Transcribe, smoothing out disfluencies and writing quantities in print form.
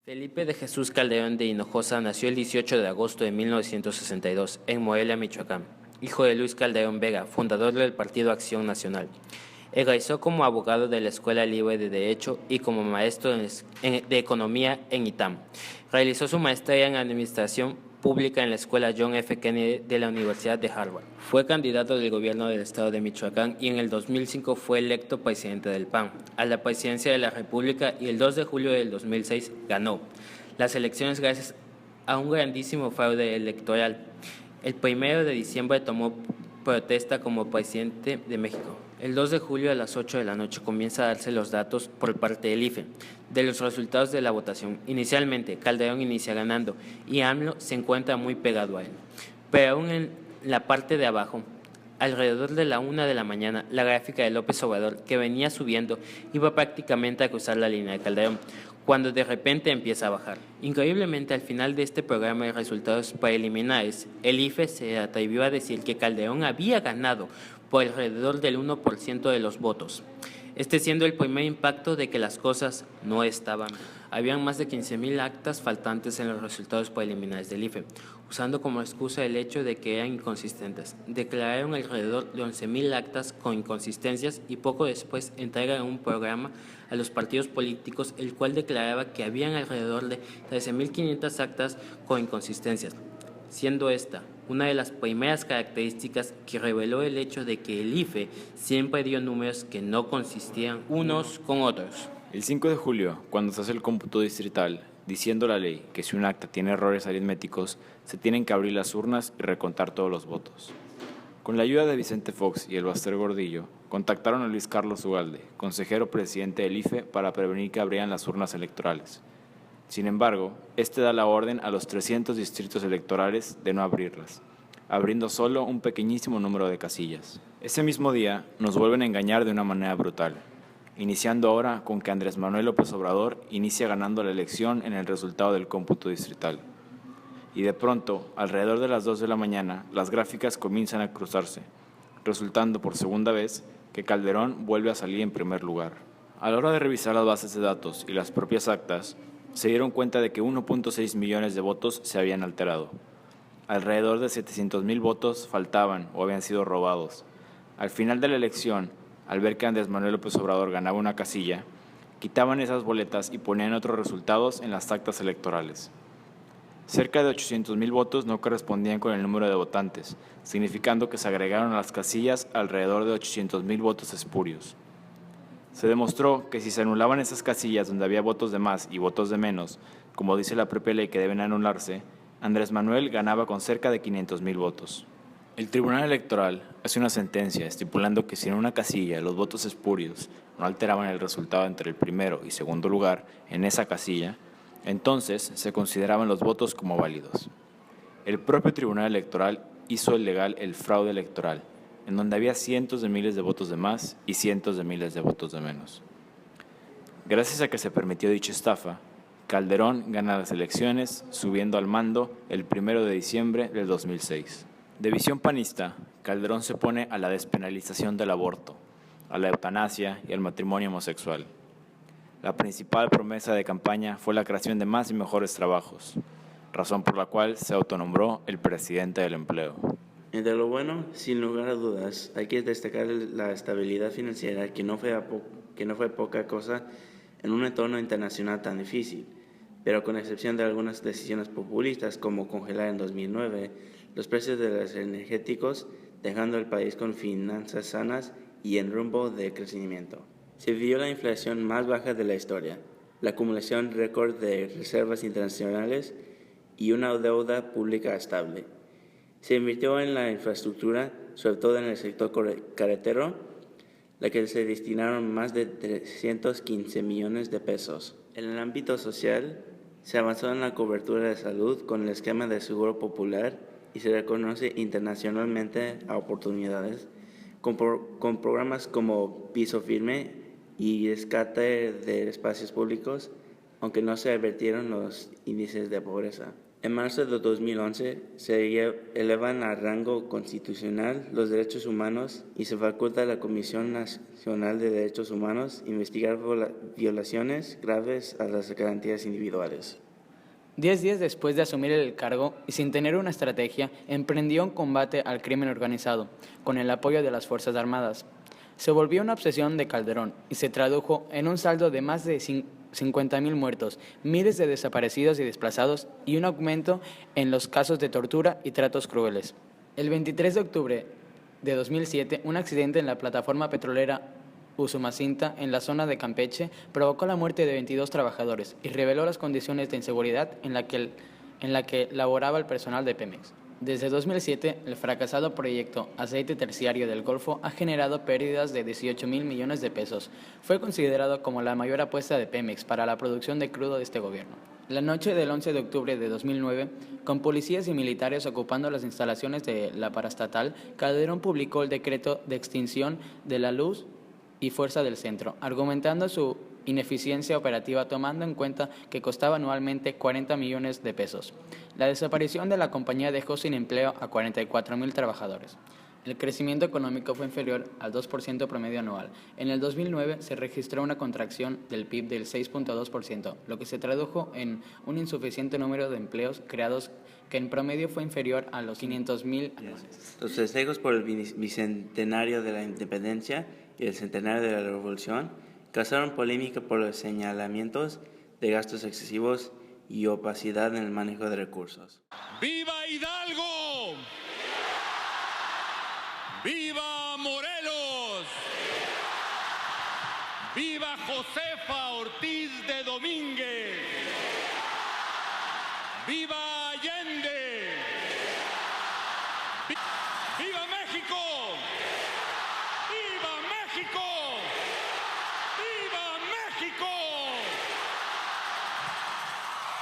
Felipe de Jesús Calderón de Hinojosa nació el 18 de agosto de 1962 en Morelia, Michoacán, hijo de Luis Calderón Vega, fundador del Partido Acción Nacional. Egresó como abogado de la Escuela Libre de Derecho y como maestro de Economía en ITAM. Realizó su maestría en Administración Pública en la Escuela John F. Kennedy de la Universidad de Harvard. Fue candidato del gobierno del estado de Michoacán y en el 2005 fue electo presidente del PAN a la presidencia de la República y el 2 de julio del 2006 ganó las elecciones gracias a un grandísimo fraude electoral. El 1 de diciembre tomó protesta como presidente de México. El 2 de julio a las 8 de la noche comienza a darse los datos por parte del IFE de los resultados de la votación. Inicialmente, Calderón inicia ganando y AMLO se encuentra muy pegado a él. Pero aún en la parte de abajo, alrededor de la 1 de la mañana, la gráfica de López Obrador, que venía subiendo, iba prácticamente a cruzar la línea de Calderón, cuando de repente empieza a bajar. Increíblemente, al final de este programa de resultados preliminares, el IFE se atrevió a decir que Calderón había ganado por alrededor del 1% de los votos, este siendo el primer impacto de que las cosas no estaban bien. Habían más de 15,000 actas faltantes en los resultados preliminares del IFE, usando como excusa el hecho de que eran inconsistentes. Declararon alrededor de 11,000 actas con inconsistencias y poco después entregan un programa a los partidos políticos, el cual declaraba que habían alrededor de 13,500 actas con inconsistencias, siendo esta una de las primeras características que reveló el hecho de que el IFE siempre dio números que no consistían unos con otros. El 5 de julio, cuando se hace el cómputo distrital, diciendo la ley que si un acta tiene errores aritméticos, se tienen que abrir las urnas y recontar todos los votos. Con la ayuda de Vicente Fox y el Baster Gordillo, contactaron a Luis Carlos Ugalde, consejero presidente del IFE, para prevenir que abrieran las urnas electorales. Sin embargo, este da la orden a los 300 distritos electorales de no abrirlas, abriendo solo un pequeñísimo número de casillas. Ese mismo día nos vuelven a engañar de una manera brutal, iniciando ahora con que Andrés Manuel López Obrador inicia ganando la elección en el resultado del cómputo distrital. Y de pronto, alrededor de las 2 de la mañana, las gráficas comienzan a cruzarse, resultando por segunda vez que Calderón vuelve a salir en primer lugar. A la hora de revisar las bases de datos y las propias actas, se dieron cuenta de que 1.6 millones de votos se habían alterado. Alrededor de 700,000 votos faltaban o habían sido robados. Al final de la elección, al ver que Andrés Manuel López Obrador ganaba una casilla, quitaban esas boletas y ponían otros resultados en las actas electorales. Cerca de 800,000 votos no correspondían con el número de votantes, significando que se agregaron a las casillas alrededor de 800,000 votos espurios. Se demostró que si se anulaban esas casillas donde había votos de más y votos de menos, como dice la propia ley que deben anularse, Andrés Manuel ganaba con cerca de 500,000 votos. El Tribunal Electoral hace una sentencia estipulando que si en una casilla los votos espurios no alteraban el resultado entre el primero y segundo lugar en esa casilla, entonces se consideraban los votos como válidos. El propio Tribunal Electoral hizo ilegal el fraude electoral, en donde había cientos de miles de votos de más y cientos de miles de votos de menos. Gracias a que se permitió dicha estafa, Calderón gana las elecciones, subiendo al mando el 1 de diciembre del 2006. De visión panista, Calderón se opone a la despenalización del aborto, a la eutanasia y al matrimonio homosexual. La principal promesa de campaña fue la creación de más y mejores trabajos, razón por la cual se autonombró el presidente del empleo. Entre lo bueno, sin lugar a dudas, hay que destacar la estabilidad financiera que no fue poca cosa en un entorno internacional tan difícil, pero con excepción de algunas decisiones populistas como congelar en 2009 los precios de los energéticos, dejando al país con finanzas sanas y en rumbo de crecimiento. Se vivió la inflación más baja de la historia, la acumulación récord de reservas internacionales y una deuda pública estable. Se invirtió en la infraestructura, sobre todo en el sector carretero, la que se destinaron más de 315 millones de pesos. En el ámbito social, se avanzó en la cobertura de salud con el esquema de seguro popular y se reconoce internacionalmente a oportunidades con programas como Piso Firme y rescate de espacios públicos, aunque no se advirtieron los índices de pobreza. En marzo de 2011 se elevan a rango constitucional los derechos humanos y se faculta a la Comisión Nacional de Derechos Humanos investigar violaciones graves a las garantías individuales. 10 días después de asumir el cargo y sin tener una estrategia, emprendió un combate al crimen organizado, con el apoyo de las Fuerzas Armadas. Se volvió una obsesión de Calderón y se tradujo en un saldo de más de 50,000 muertos, miles de desaparecidos y desplazados y un aumento en los casos de tortura y tratos crueles. El 23 de octubre de 2007, un accidente en la plataforma petrolera Usumacinta, en la zona de Campeche, provocó la muerte de 22 trabajadores y reveló las condiciones de inseguridad en la que laboraba el personal de Pemex. Desde 2007, el fracasado proyecto Aceite Terciario del Golfo ha generado pérdidas de 18,000 millones de pesos. Fue considerado como la mayor apuesta de Pemex para la producción de crudo de este gobierno. La noche del 11 de octubre de 2009, con policías y militares ocupando las instalaciones de la paraestatal, Calderón publicó el decreto de extinción de la luz y fuerza del centro, argumentando su ineficiencia operativa tomando en cuenta que costaba anualmente 40 millones de pesos. La desaparición de la compañía dejó sin empleo a 44,000 trabajadores. El crecimiento económico fue inferior al 2% promedio anual. En el 2009 se registró una contracción del PIB del 6.2%, lo que se tradujo en un insuficiente número de empleos creados que en promedio fue inferior a los 500,000 anuales. Los festejos por el bicentenario de la independencia y el centenario de la revolución causaron polémica por los señalamientos de gastos excesivos y opacidad en el manejo de recursos. ¡Viva Hidalgo! ¡Viva Morelos! ¡Viva Josefa Ortiz de Domínguez! ¡Viva